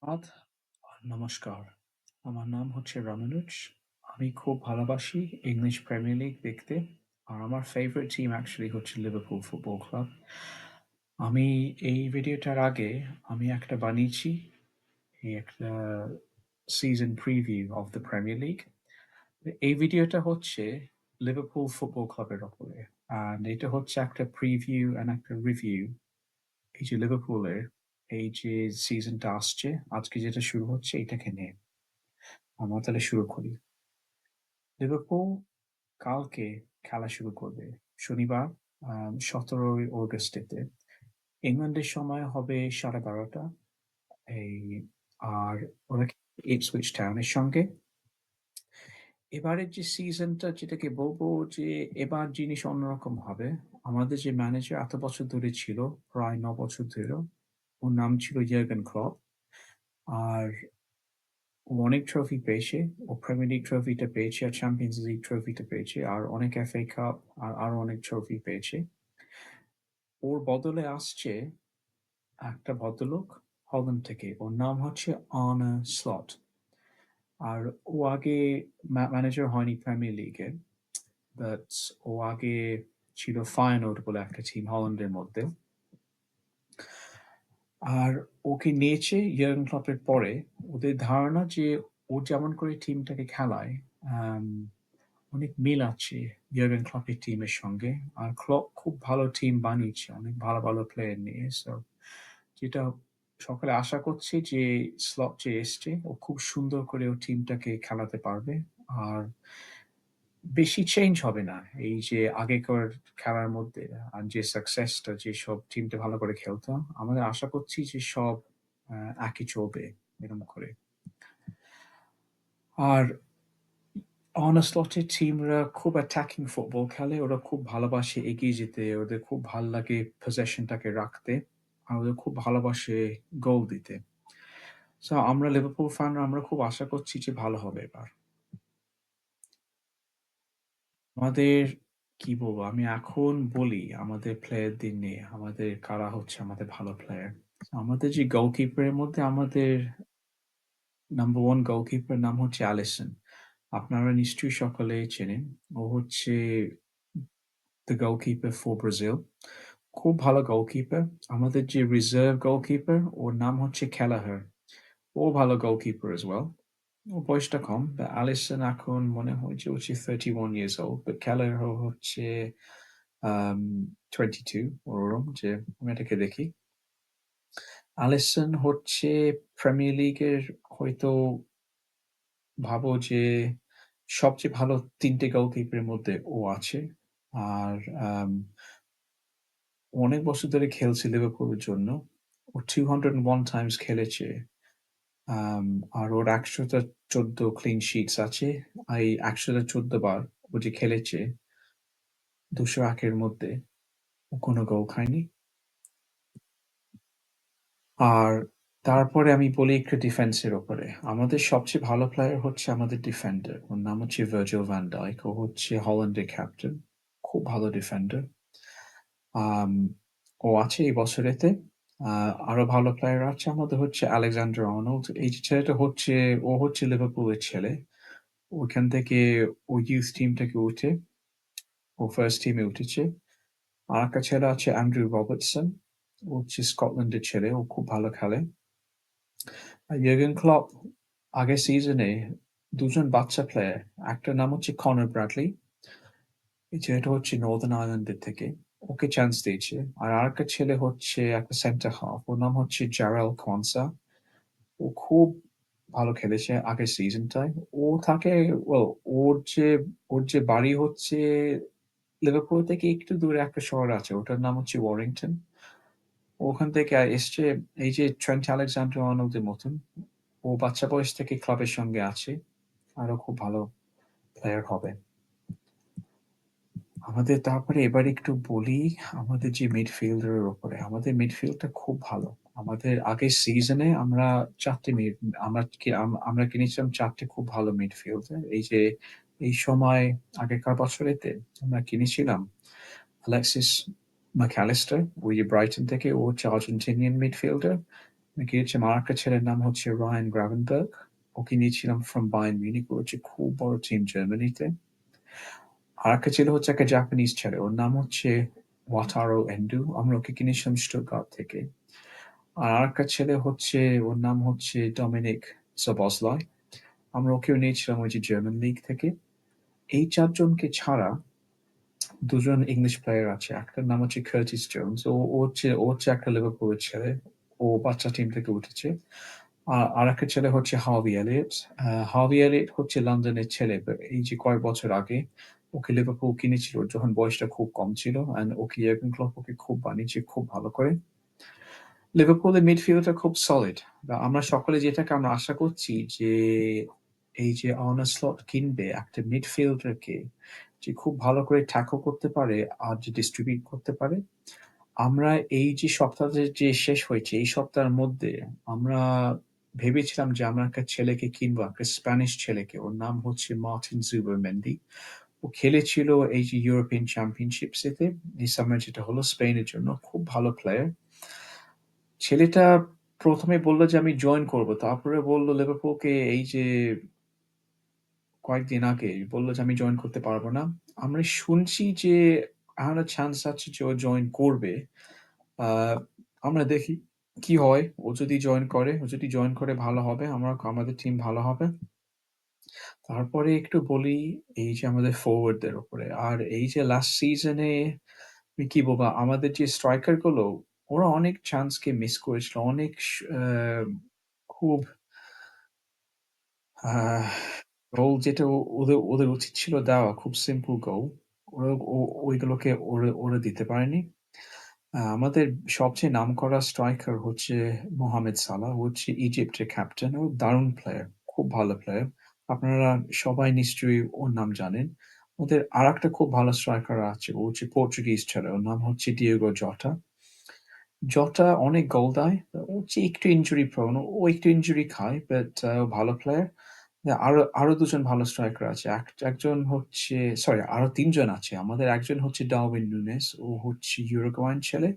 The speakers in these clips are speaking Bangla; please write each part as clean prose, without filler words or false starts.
আদ নমস্কার। আমার নাম হচ্ছে রামানুজ। আমি খুব ভালোবাসি ইংলিশ প্রিমিয়ার লিগ দেখতে। আর আমার ফেভারিট টিম অ্যাকচুয়ালি হচ্ছে লিভারপুল ফুটবল ক্লাব। আমি এই ভিডিওটার আগে আমি একটা বানিয়েছি, এই একটা season preview of the premier league. এই ভিডিওটা হচ্ছে লিভারপুল ফুটবল ক্লাবের উপরে। আর এটা হচ্ছে একটা প্রিভিউ অ্যান্ড একটা রিভিউ এই যে লিভারপুলের এই যে সিজনটা আসছে, আজকে যেটা শুরু হচ্ছে এটাকে নিয়ে। আমরা তাহলে শুরু করি। লিভারপুল কালকে খেলা শুরু করবে শনিবার ১৭ই অগাস্টেতে। ইংল্যান্ডের সময় হবে ১২:৩০। এই আর ওরা ইপসউইচ টাউনের সঙ্গে। এবারের যে সিজনটা যেটাকে বলবো যে এবার জিনিস অন্যরকম হবে। আমাদের যে ম্যানেজার এত বছর ধরে ছিল, প্রায় ৯ বছর ধরে, ওর নাম ছিল জার্গেন ক্লপ। আর ও অনেক ট্রফি পেয়েছে। ও প্রিমিয়ার লিগ ট্রফিটা পেয়েছে আর চ্যাম্পিয়ন্স লিগ ট্রফিটা পেয়েছে। আর অনেক এফএ কাপ আর আরো অনেক ট্রফি পেয়েছে। ওর বদলে আসছে একটা ভদ্রলোক হল্যান্ড থেকে। ওর নাম হচ্ছে আর্নে স্লট। আর ও আগে ম্যানেজার হয়নি প্রিমিয়ার লিগে। বাট ও আগে ছিল ফায়ানোর্ড বলে একটা টিম হল্যান্ডের মধ্যে। আর ওকে নিয়েছে ইয়র্গেন ক্লপের পরে। ওদের ধারণা যে ও যেমন করে টিমটাকে খেলায়, আম অনেক মিল আছে ইয়র্গেন ক্লপের টিমের সঙ্গে। আর ক্লপ খুব ভালো টিম বানিয়েছে, অনেক ভালো, ভালো প্লেয়ার নিয়ে। সো যেটা সকলে আশা করছে যে স্লট যে এসছে, ও খুব সুন্দর করে ও টিমটাকে খেলাতে পারবে। আর বেশি চেঞ্জ হবে না। এই যে আগেকার খেলার মধ্যে আর যে সাকসেসটা যেসব টিমটা ভালো করে খেলতো, আমাদের আশা করছি যে সব একই চলবে এরকম করে। আর অন স্লটের টিমরা খুব অ্যাটাকিং ফুটবল খেলে। ওরা খুব ভালোবাসে এগিয়ে যেতে। ওদের খুব ভাল লাগে পসেশনটাকে রাখতে। আর ওদের খুব ভালোবাসে গোল দিতে। সো আমরা লিভারপুল ফ্যানরা আমরা খুব আশা করছি যে ভালো হবে এবার। আমাদের কি বলবো? আমি এখন বলি আমাদের প্লেয়ারদের নিয়ে, আমাদের কারা হচ্ছে আমাদের ভালো প্লেয়ার। আমাদের যে গোলকিপারের মধ্যে আমাদের নাম্বার 1 গোলকিপার নাম হচ্ছে অ্যালিসন। আপনারা নিশ্চয়ই সকলে চেনেন। ও হচ্ছে দ্য গোলকিপার ফর ব্রাজিল। খুব ভালো গোলকিপার। আমাদের যে রিজার্ভ গোলকিপার ওর নাম হচ্ছে ক্যালাহার। ও ভালো গোলকিপার as well. ওর বয়সটা কম। অ্যালিসন এখন মনে হয় যে হচ্ছে 31 years old, but ক্যালাহার হচ্ছে আম 22 ওরকম যে আমি এটাকে দেখি। অ্যালিসন হচ্ছে প্রিমিয়ার লিগের হয়তো ভাবো যে সবচেয়ে ভালো ৩ টে গোলকিপারের মধ্যে ও আছে। আর আম অনেক বছর ধরে খেলছে লিভারপুলের জন্য। ও 201 টাইমস খেলেছে। আম আর ওর ১০০টা ১৪ ক্লিন শিটস আছে। এই ১০০টা ১৪ বার ও যে খেলেছে ২০১ এর মধ্যে ও কোনো গোল খায়নি। আর তারপরে আমি বলি একটু ডিফেন্সের উপরে। আমাদের সবচেয়ে ভালো প্লেয়ার হচ্ছে আমাদের ডিফেন্ডার। ওর নাম হচ্ছে ভার্জিল ভ্যান ডাইক। ও হচ্ছে হল্যান্ডের ক্যাপ্টেন। খুব ভালো ডিফেন্ডার। আম ও আছে এই বছরেতে। আ আরো ভালো প্লেয়ার আছে আমাদের হচ্ছে আলেকজান্ডার আর্নল্ড। এই যে ছেলেটা হচ্ছে ও হচ্ছে লিভারপুলের ছেলে। ওইখান থেকে ও ইউথ টিম থেকে উঠে ও ফার্স্ট টিমে উঠেছে। আরেকটা ছেলে আছে অ্যান্ড্রু রবার্টসন। ও হচ্ছে স্কটল্যান্ডের ছেলে। ও খুব ভালো খেলে। ইয়র্গেন ক্লপ আগের সিজনে ২ জন বাচ্চা প্লেয়ার, একটার নাম হচ্ছে কনর ব্র্যাডলি। এই ছেলেটা হচ্ছে নর্দার্ন আয়ারল্যান্ডের থেকে। ওকে চান্স দিয়েছে। আর আরেকটা ছেলে হচ্ছে একটা সেন্টার হাফ। ওর নাম হচ্ছে জারেল কোয়ানসা। ও খুব ভালো খেলেছে আগের সিজনটায়। ও থাকে ওয়েল ওর যে বাড়ি হচ্ছে লিভারপুল থেকে একটু দূরে একটা শহর আছে। ওটার নাম হচ্ছে ওয়ারিংটন। ওখান থেকে এসছে এই যে ট্রেন্ট আলেকজান্ডার-আর্নল্ড এর মতন। ও বাচ্চা বয়স থেকে ক্লাবের সঙ্গে আছে। আরো খুব ভালো প্লেয়ার হবে। আমাদের তারপরে এবার একটু বলি আমাদের যে মিডফিল্ডার এর উপরে। আমাদের মিডফিল্ডটা খুব ভালো। আমাদের আগের সিজনে আমরা ৪ টে আমরা কিনেছিলাম ৪ টে খুব ভালো মিডফিল্ডার। এই যে এই সময় আগেকার বছরেতে আমরা কিনেছিলাম আলেক্সিস ম্যাকঅ্যালিস্টার ওই যে ব্রাইটন থেকে। ও হচ্ছে আর্জেন্টিনিয়ান মিডফিল্ডার। গিয়েছিলাম আরেকটা ছেলের নাম হচ্ছে রায়ান গ্রাভেনবার্গ। ওকে নিয়েছিলাম from Bayern Munich। ও হচ্ছে খুব বড় টিম জার্মানিতে। আরেকটা ছেলে হচ্ছে একটা জাপানিজ ছেলে। ওর নাম হচ্ছে ওয়াটারো এন্ডু। আমরা ওকে কিনেছিলাম স্টুটগার্ট থেকে। আর আরেকটা ছেলে হচ্ছে ওর নাম হচ্ছে ডমিনিক সবসলাই। আমরা ওকেও নিয়েছিলাম ওই যে জার্মান লিগ থেকে। এই ৪ জনকে ছাড়া ২ জন ইংলিশ প্লেয়ার আছে। একটার নাম হচ্ছে কার্টিস জোন্স। ও হচ্ছে একটা লিভারপুলের ছেলে। ও বাচ্চা টিম থেকে উঠেছে। আরেকটা ছেলে হচ্ছে হার্ভি এলিয়ট। হার্ভি এলিয়ট হচ্ছে লন্ডনের ছেলে। এই যে কয়েক বছর আগে ওকে লিভারপুল কিনেছিল যখন বয়সটা খুব কম ছিল। অ্যান্ড ওকে ইয়র্গেন ক্লপ ওকে খুব বানিয়েছে খুব ভালো করে। লিভারপুলের মিডফিল্ডটা খুব সলিড। আমরা সকলে যেটাকে আমরা আশা করছি যে এই যে আর্নে স্লট কিনবে একটা মিডফিল্ডারকে যে খুব ভালো করে ট্যাকল করতে পারে আর যে ডিস্ট্রিবিউট করতে পারে। আমরা এই যে সপ্তাহটা যে শেষ হয়েছে এই সপ্তাহের মধ্যে আমরা ভেবেছিলাম যে আমরা একটা ছেলেকে কিনবো, একটা স্প্যানিশ ছেলেকে। ওর নাম হচ্ছে মার্টিন জুবারমেন্ডি। ও খেলেছিল এই যে ইউরোপিয়ান চ্যাম্পিয়নশিপসেতে এই সামার যেটা হলো স্পেনের জন্য। খুব ভালো প্লেয়ার। ছেলেটা ১ম এ বলল যে আমি জয়েন করব। তারপরে বলল লিভারপুলকে এই যে কয়েকদিন আগে বলল যে আমি জয়েন করতে পারব না। আমরা শুনছি যে এখনো চান্স আছে যে ও জয়েন করবে। আ আমরা দেখি কি হয়। ও যদি জয়েন করে ভালো হবে। আমাদের টিম ভালো হবে। তারপরে একটু বলি এই যে আমাদের ফরওয়ার্ডদের উপরে। আর এই যে লাস্ট সিজনে আমি কি বলবো? আমাদের যে স্ট্রাইকার গুলো ওরা অনেক চান্সকে মিস করেছিল। অনেক আ খুব আহ গোল যেটা ওদের ওদের উচিত ছিল দেওয়া খুব সিম্পল গোল। ওরা ওইগুলোকে ওরা দিতে পারেনি। আমাদের সবচেয়ে নামকরা স্ট্রাইকার হচ্ছে মোহামেড সালাহ। ও হচ্ছে ইজিপ্টের ক্যাপ্টেন। ও দারুণ প্লেয়ার, খুব ভালো প্লেয়ার। আপনারা সবাই নিশ্চয়ই ওর নাম জানেন। ওদের আরেকটা খুব ভালো স্ট্রাইকার আছে। ও হচ্ছে পর্তুগিজ ছেলে। ওর নাম হচ্ছে ডিয়েগো জটা। জটা অনেক গোল দেয়। ও হচ্ছে একটু ইনজুরি প্রবণ। ও একটু ইনজুরি খায়, বাট ও ভালো প্লেয়ার। আরো আরো ২ জন ভালো স্ট্রাইকার আছে। একজন হচ্ছে সরি আরো ৩ জন আছে। আমাদের একজন হচ্ছে ডারউইন নুনেজ। ও হচ্ছে ইউরুগুয়ান ছেলে।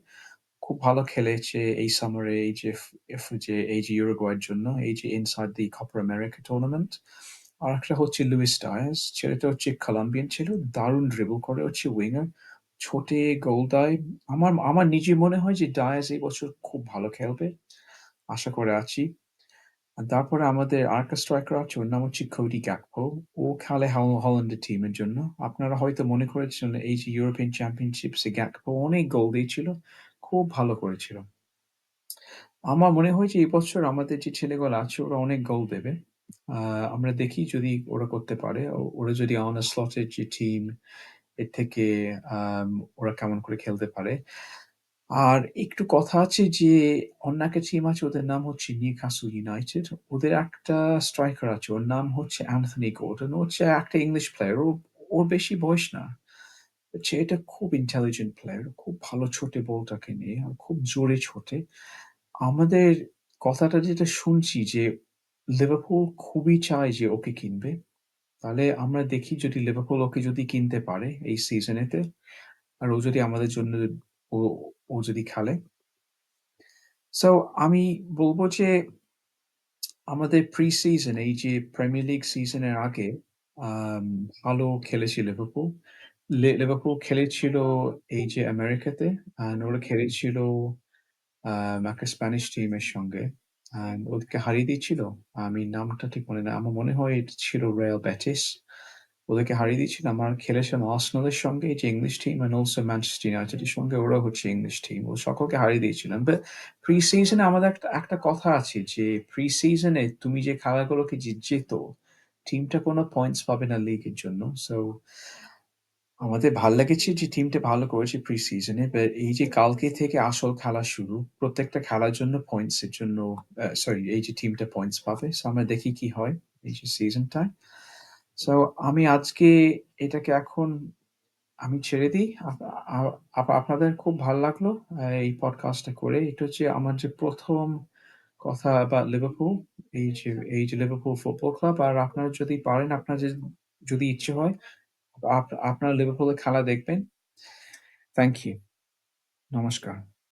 খুব ভালো খেলেছে এই সামারে এই যে ইউরুগুয়ের জন্য এই যে ইনসাইড দি কোপা আমেরিকা টুর্নামেন্ট। আরেকটা হচ্ছে লুইস ডায়াস। ছেলেটা হচ্ছে কলম্বিয়ান ছিল। দারুণ ড্রিবল করে, হচ্ছে উইঙ্গার। ছোটে গোল দেয়। আমার আমার নিজে মনে হয় যে ডায়াস এই বছর খুব ভালো খেলবে। আশা করে আছি। আর তারপরে আমাদের আরেকটা স্ট্রাইকার আছে। ওর নাম হচ্ছে কোডি গ্যাকপো। ও খেলে হল্যান্ডের টিমের জন্য। আপনারা হয়তো মনে করেছিলেন এই যে ইউরোপিয়ান চ্যাম্পিয়নশিপসে গ্যাকপো অনেক গোল দিয়েছিল। খুব ভালো করেছিল। আমার মনে হয় যে এই বছর আমাদের যে ছেলেগুলো আছে ওরা অনেক গোল দেবে। আ আমরা দেখি যদি ওরা করতে পারে। ওরা যদি অন স্লটের যে টিম এর থেকে আম ওরা কেমন করে খেলতে পারে। আর একটু কথা আছে যে অন্য একটা টিম আছে ওদের নাম হচ্ছে নিউক্যাসল ইউনাইটেড। ওদের একটা স্ট্রাইকার আছে। ওর নাম হচ্ছে অ্যান্থনি গর্ডন। ও হচ্ছে একটা ইংলিশ প্লেয়ার। ওর বেশি বয়স না। ছেলেটা খুব ইন্টেলিজেন্ট প্লেয়ার। খুব ভালো ছোটে বলটাকে নিয়ে। আর খুব জোরে ছোটে। আমাদের কথাটা যেটা শুনছি যে লিভারপুল খুবই চায় যে ওকে কিনবে। তাহলে আমরা দেখি যদি লিভারপুল ওকে যদি কিনতে পারে এই সিজনেতে, আর ও যদি আমাদের জন্য ও ও যদি খেলে। সো আমি বলব যে আমাদের প্রি-সিজন এই যে প্রিমিয়ার লিগ সিজনের আগে আম ভালো খেলেছে লিভারপুল। লিভারপুল খেলেছিল এই যে আমেরিকাতে। ওরা খেলেছিল একটা স্প্যানিশ টিমের সঙ্গে। ওদেরকে হারিয়ে দিয়েছিল। আমি নামটা ঠিক মনে নাই। আমার মনে হয় এটা ছিল রিয়াল বেটিস। ওদেরকে হারিয়ে দিয়েছিল। আমরা খেলেছিলাম আর্সেনালের সঙ্গে, এই যে English team, and also Manchester ইউনাইটেডের সঙ্গে। ওরা হচ্ছে ইংলিশ টিম। ও সকলকে হারিয়ে দিয়েছিলাম। বাট প্রি-সিজনে আমাদের একটা একটা কথা আছে যে প্রি-সিজনে তুমি যে খেলাগুলোকে জেতো, টিমটা কোনো পয়েন্টস পাবে না লিগের জন্য। সো আমাদের লেগেছে যে টিমটা ভালো করেছে প্রি-সিজনে। বাট এই যে কালকে থেকে আসল খেলা শুরু, প্রত্যেকটা খেলার জন্য পয়েন্টস এর জন্য সরি এই যে টিমটা পয়েন্টস পাবে। সো আমরা দেখি কি হয় এই যে সিজনটায়। সো আমি আজকে এটাকে এখন আমি ছেড়ে দিই। আপনাদের খুব ভাল লাগলো এই পডকাস্টটা করে। এটা হচ্ছে আমার যে ১ম কথা about লিভারপুল, এই যে লিভারপুল ফুটবল ক্লাব। আর আপনারা যদি পারেন, আপনার যদি ইচ্ছে হয় আপনারা লিভারপুলের খেলা দেখবেন। Thank you. নমস্কার।